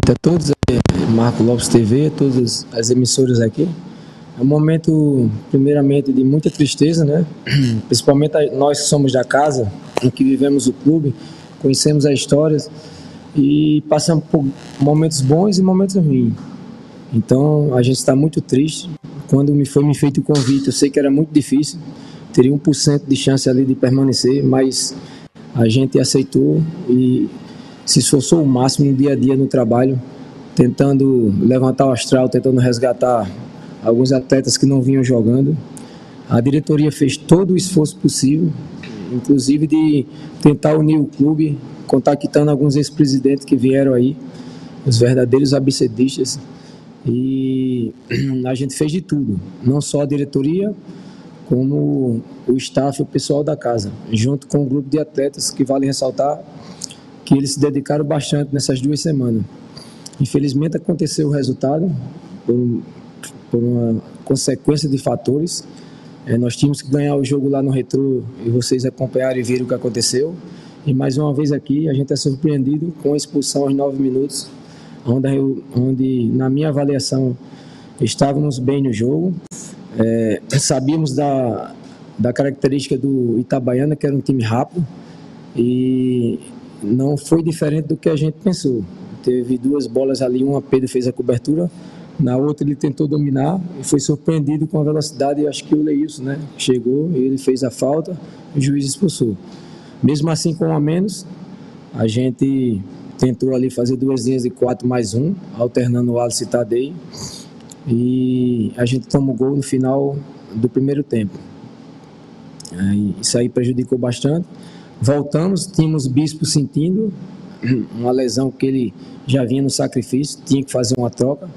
A todos, Marco Lopes TV, todas as emissoras aqui. É um momento, primeiramente, de muita tristeza, né? Principalmente nós que somos da casa, em que vivemos o clube, conhecemos as histórias e passamos por momentos bons e momentos ruins. Então, a gente está muito triste. Quando me feito o convite, eu sei que era muito difícil, teria 1% de chance ali de permanecer, mas a gente aceitou e se esforçou o máximo no dia a dia no trabalho, tentando levantar o astral, tentando resgatar alguns atletas que não vinham jogando. A diretoria fez todo o esforço possível, inclusive de tentar unir o clube, contactando alguns ex-presidentes que vieram aí, os verdadeiros abcdistas, e a gente fez de tudo, não só a diretoria, como o staff e o pessoal da casa, junto com o grupo de atletas, que vale ressaltar que eles se dedicaram bastante nessas 2 semanas. Infelizmente aconteceu o resultado por uma consequência de fatores. Nós tínhamos que ganhar o jogo lá no Retrô e vocês acompanharam e viram o que aconteceu. E mais uma vez aqui a gente é surpreendido com a expulsão aos 9 minutos, onde na minha avaliação estávamos bem no jogo. Sabíamos da característica do Itabaiana, que era um time rápido, e não foi diferente do que a gente pensou. Teve 2 bolas ali, uma Pedro fez a cobertura, na outra ele tentou dominar e foi surpreendido com a velocidade. Acho que o Leilson, né, chegou, ele fez a falta, o juiz expulsou. Mesmo assim, com 1 a menos, a gente tentou ali fazer 2 linhas de 4 mais 1, alternando o Alisson e Tadei, e a gente tomou gol no final do primeiro tempo. Isso aí prejudicou bastante. Voltamos, tínhamos Bispo sentindo uma lesão que ele já vinha no sacrifício, tinha que fazer uma troca,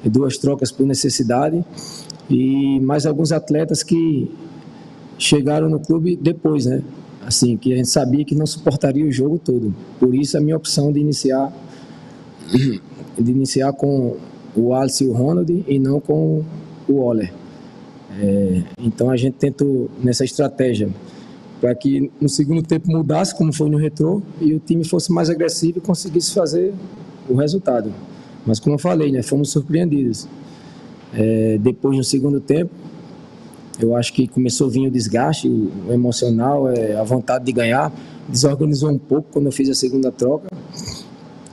2 trocas por necessidade, e mais alguns atletas que chegaram no clube depois, né? Assim, que a gente sabia que não suportaria o jogo todo. Por isso a minha opção de iniciar com o Alisson e o Ronald e não com o Oller. Então a gente tentou nessa estratégia para que no segundo tempo mudasse, como foi no Retrô, e o time fosse mais agressivo e conseguisse fazer o resultado. Mas como eu falei, né, fomos surpreendidos. Depois, no segundo tempo, eu acho que começou a vir o desgaste, o emocional, a vontade de ganhar. Desorganizou um pouco quando eu fiz a segunda troca,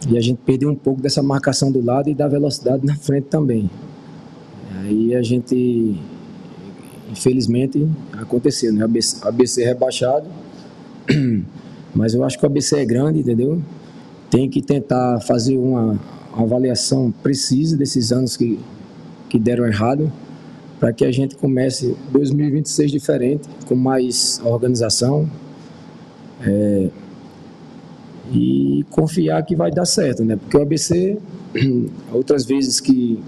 e a gente perdeu um pouco dessa marcação do lado e da velocidade na frente também. Aí a gente, infelizmente, aconteceu, né? ABC rebaixado, mas eu acho que o ABC é grande, entendeu? Tem que tentar fazer uma avaliação precisa desses anos que deram errado, para que a gente comece 2026 diferente, com mais organização, e confiar que vai dar certo, né? Porque o ABC, outras vezes que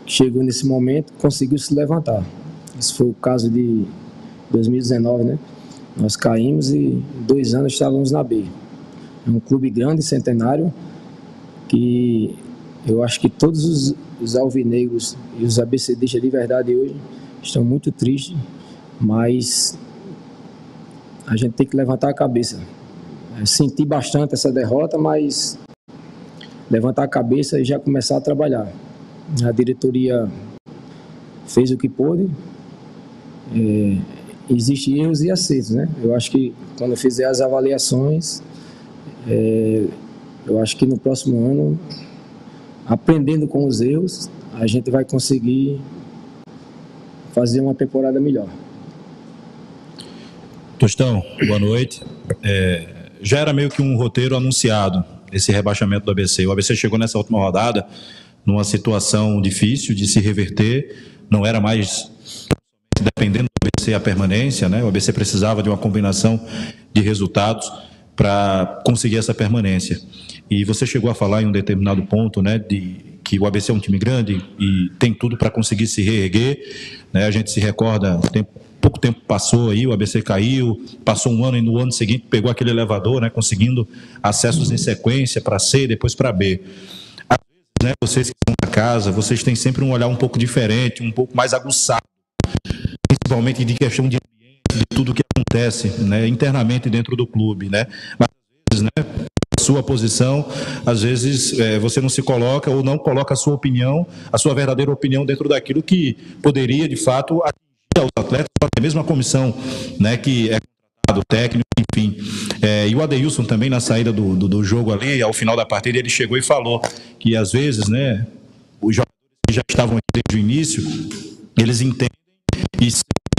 chegou nesse momento, conseguiu se levantar. Esse foi o caso de 2019, né? Nós caímos e em 2 anos estávamos na B. É um clube grande, centenário, que eu acho que todos os alvinegros e os abcdistas de verdade hoje estão muito tristes, mas a gente tem que levantar a cabeça. Senti bastante essa derrota, mas levantar a cabeça e já começar a trabalhar. A diretoria fez o que pôde. Existem erros e acertos, né? Eu acho que quando eu fizer as avaliações, eu acho que no próximo ano, aprendendo com os erros, a gente vai conseguir fazer uma temporada melhor. Tostão, boa noite. Já era meio que um roteiro anunciado, esse rebaixamento do ABC. O ABC chegou nessa última rodada numa situação difícil de se reverter, não era mais dependendo do ABC a permanência, né? O ABC precisava de uma combinação de resultados para conseguir essa permanência. E você chegou a falar em um determinado ponto, né, de que o ABC é um time grande e tem tudo para conseguir se reerguer, né? A gente se recorda, pouco tempo passou aí, o ABC caiu, passou 1 ano e no ano seguinte pegou aquele elevador, né, conseguindo acessos em sequência para C, depois para B. Às vezes, né, vocês que estão na casa, vocês têm sempre um olhar um pouco diferente, um pouco mais aguçado, principalmente de questão de ambiente, de tudo que acontece, né, internamente dentro do clube, né? Mas às vezes, né, sua posição, às vezes você não se coloca ou não coloca a sua opinião, a sua verdadeira opinião dentro daquilo que poderia, de fato, atingir os atletas, até mesmo a comissão, né, que é contratado, técnico, enfim. E o Adeilson também, na saída do jogo ali, ao final da partida, ele chegou e falou que, às vezes, né, os jogadores que já estavam aqui desde o início, eles entendem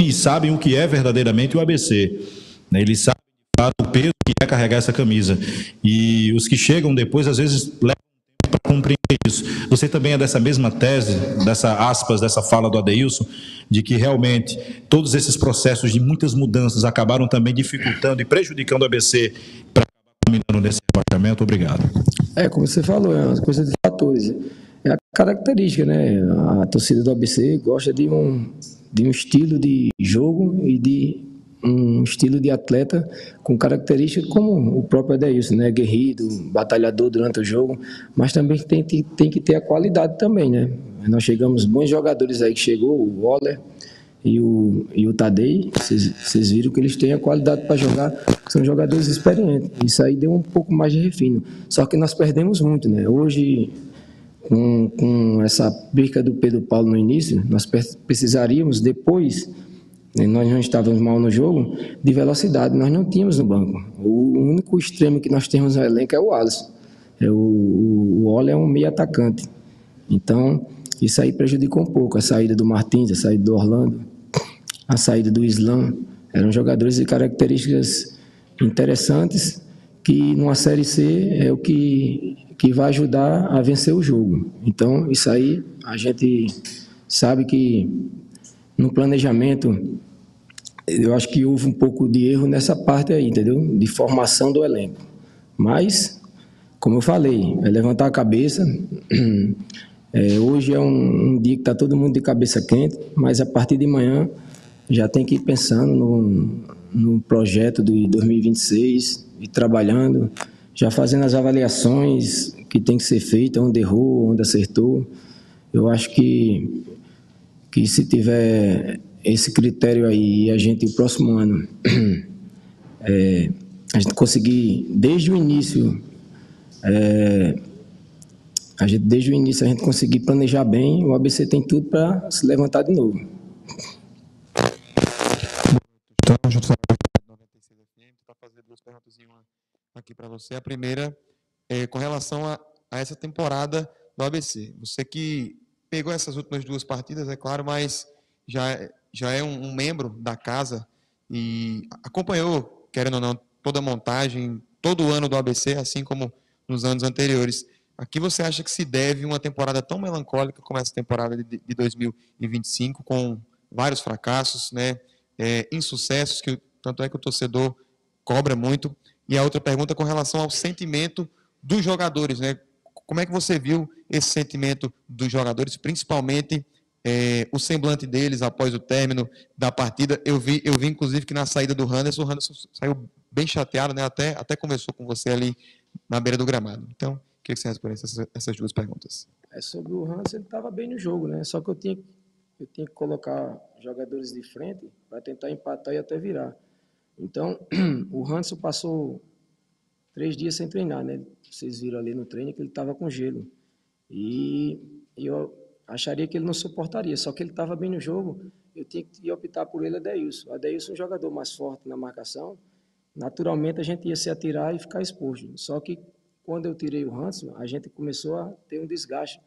e sabem o que é verdadeiramente o ABC, né, eles sabem o peso que é carregar essa camisa. E os que chegam depois, às vezes, levam tempo para compreender isso. Você também é dessa mesma tese, dessa fala do Adeilson, de que realmente todos esses processos de muitas mudanças acabaram também dificultando e prejudicando o ABC para acabar culminando nesse rebaixamento? Obrigado. Como você falou, é uma coisa de fatores. É a característica, né? A torcida do ABC gosta de um estilo de jogo e de um estilo de atleta com características como o próprio Adeilson, né? Guerreiro, batalhador durante o jogo, mas também tem que ter a qualidade também, né? Nós chegamos, bons jogadores aí que chegou, o Waller e o Tadei, vocês viram que eles têm a qualidade para jogar, são jogadores experientes, isso aí deu um pouco mais de refino, só que nós perdemos muito, né? Hoje, com essa perca do Pedro Paulo no início, nós precisaríamos depois, nós não estávamos mal no jogo, de velocidade, nós não tínhamos no banco. O único extremo que nós temos no elenco é o Alisson. O Waller é um meio atacante. Então, isso aí prejudicou um pouco a saída do Martins, a saída do Orlando, a saída do Islam. Eram jogadores de características interessantes que numa Série C é o que vai ajudar a vencer o jogo. Então, isso aí a gente sabe que no planejamento, eu acho que houve um pouco de erro nessa parte aí, entendeu? De formação do elenco. Mas, como eu falei, é levantar a cabeça. Hoje é um dia que está todo mundo de cabeça quente, mas a partir de manhã já tem que ir pensando no projeto de 2026 e trabalhando, já fazendo as avaliações que tem que ser feitas, onde errou, onde acertou. Eu acho que se tiver esse critério aí e a gente, o próximo ano, a gente conseguir, desde o início, a gente conseguir planejar bem, o ABC tem tudo para se levantar de novo. Então, a gente vai 96 FM para fazer duas perguntas aqui para você. A primeira é com relação a essa temporada do ABC. Você que pegou essas últimas duas partidas, é claro, mas já é um membro da casa e acompanhou, querendo ou não, toda a montagem, todo o ano do ABC, assim como nos anos anteriores. A que você acha que se deve uma temporada tão melancólica como essa temporada de 2025, com vários fracassos, né, insucessos, tanto é que o torcedor cobra muito? E a outra pergunta com relação ao sentimento dos jogadores, né? Como é que você viu esse sentimento dos jogadores, principalmente o semblante deles após o término da partida? Eu vi inclusive que na saída do Anderson, o Anderson saiu bem chateado, né? Até conversou com você ali na beira do gramado. Então, o que você responde essas duas perguntas? Sobre o Anderson, ele estava bem no jogo, né? Só que eu tinha que colocar jogadores de frente para tentar empatar e até virar. Então, o Anderson passou 3 dias sem treinar, né? Vocês viram ali no treino que ele estava com gelo. E eu acharia que ele não suportaria, só que ele estava bem no jogo, eu tinha que optar por ele, Adeilson. Adeilson é um jogador mais forte na marcação, naturalmente a gente ia se atirar e ficar exposto. Só que quando eu tirei o Hanson, a gente começou a ter um desgaste,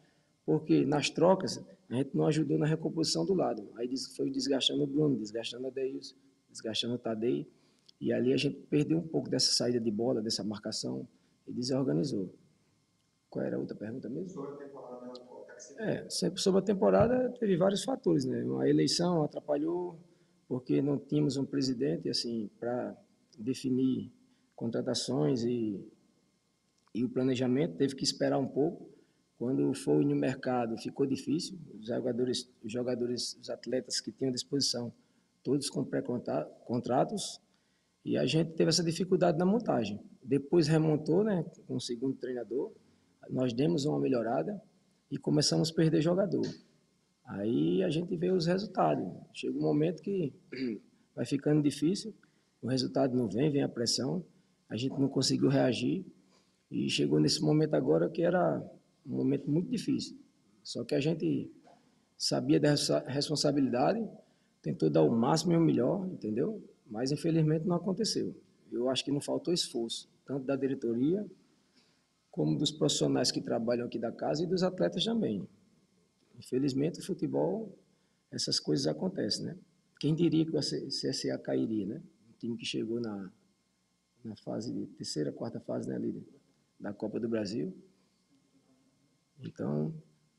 porque nas trocas a gente não ajudou na recomposição do lado. Aí foi desgastando o Bruno, desgastando o Adeilson, desgastando o Tadei, e ali a gente perdeu um pouco dessa saída de bola, dessa marcação, e desorganizou. Qual era a outra pergunta mesmo? Sobre a temporada. Sobre a temporada teve vários fatores, né? A eleição atrapalhou, porque não tínhamos um presidente, assim, para definir contratações e o planejamento, teve que esperar um pouco. Quando foi no mercado, ficou difícil. Os jogadores, os atletas que tinham disposição, todos com pré-contratos, e a gente teve essa dificuldade na montagem. Depois remontou, né, com o segundo treinador, nós demos uma melhorada e começamos a perder jogador. Aí a gente vê os resultados. Chega um momento que vai ficando difícil, o resultado não vem a pressão, a gente não conseguiu reagir. E chegou nesse momento agora que era um momento muito difícil. Só que a gente sabia dessa responsabilidade, tentou dar o máximo e o melhor, entendeu? Mas infelizmente não aconteceu. Eu acho que não faltou esforço, tanto da diretoria, como dos profissionais que trabalham aqui da casa e dos atletas também. Infelizmente, o futebol, essas coisas acontecem, né? Quem diria que o CSA cairia, né? Um time que chegou na fase de terceira, quarta fase, né, líder da Copa do Brasil. Então,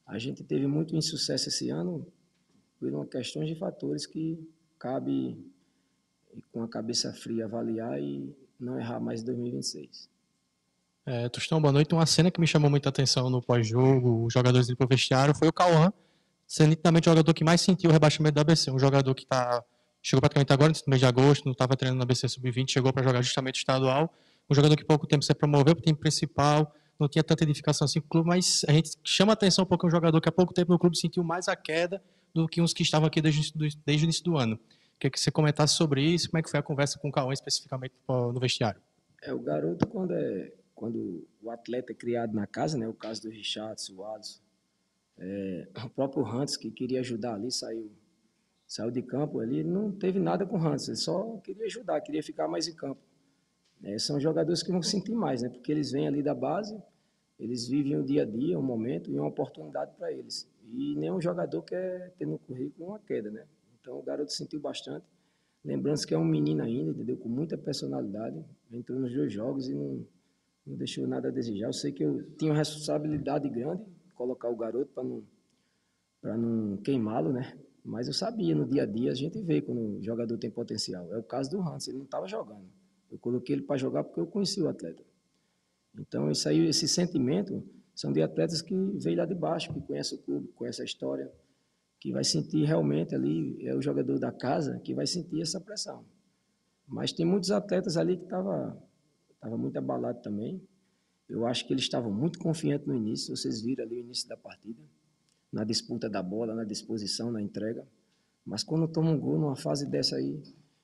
a gente teve muito insucesso esse ano por uma questão de fatores que cabe, com a cabeça fria, avaliar e não errar mais em 2026. Tostão, boa noite. Uma cena que me chamou muita atenção no pós-jogo, os jogadores indo pro vestiário, foi o Cauã, sendo nitidamente o jogador que mais sentiu o rebaixamento do ABC. Um jogador que chegou praticamente agora, no mês de agosto, não estava treinando no ABC Sub-20, chegou para jogar justamente o estadual. Um jogador que pouco tempo se promoveu para o time principal, não tinha tanta edificação assim com o clube, mas a gente chama a atenção um pouco um jogador que há pouco tempo no clube sentiu mais a queda do que uns que estavam aqui desde o início do ano. Queria que você comentasse sobre isso, como é que foi a conversa com o Cauã especificamente no vestiário. O garoto, quando o atleta é criado na casa, né, o caso do Richardson, o Alisson, o próprio Hans, que queria ajudar ali, saiu de campo ali, não teve nada com o Hans, ele só queria ajudar, queria ficar mais em campo. São jogadores que vão sentir mais, né, porque eles vêm ali da base, eles vivem o dia a dia, um momento e uma oportunidade para eles. E nenhum jogador quer ter no currículo uma queda, né? Então o garoto sentiu bastante. Lembrando que é um menino ainda, entendeu? Com muita personalidade. Entrou nos 2 jogos e não deixou nada a desejar. Eu sei que eu tinha uma responsabilidade grande colocar o garoto para não queimá-lo, né? Mas eu sabia, no dia a dia a gente vê quando o jogador tem potencial. É o caso do Hans, ele não estava jogando. Eu coloquei ele para jogar porque eu conheci o atleta. Então, isso aí, esse sentimento são de atletas que veio lá de baixo, que conhecem o clube, conhecem a história, que vai sentir realmente ali, é o jogador da casa que vai sentir essa pressão. Mas tem muitos atletas ali que tava muito abalado também. Eu acho que eles estavam muito confiantes no início, vocês viram ali o início da partida, na disputa da bola, na disposição, na entrega. Mas quando toma um gol numa fase dessa aí,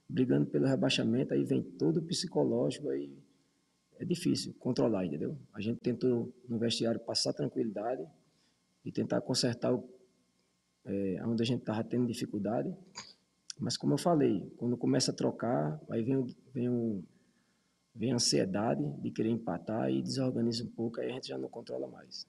brigando pelo rebaixamento, aí vem todo o psicológico, aí é difícil controlar, entendeu? A gente tentou no vestiário passar tranquilidade e tentar consertar onde a gente estava tendo dificuldade. Mas como eu falei, quando começa a trocar, aí vem a ansiedade de querer empatar e desorganiza um pouco, aí a gente já não controla mais.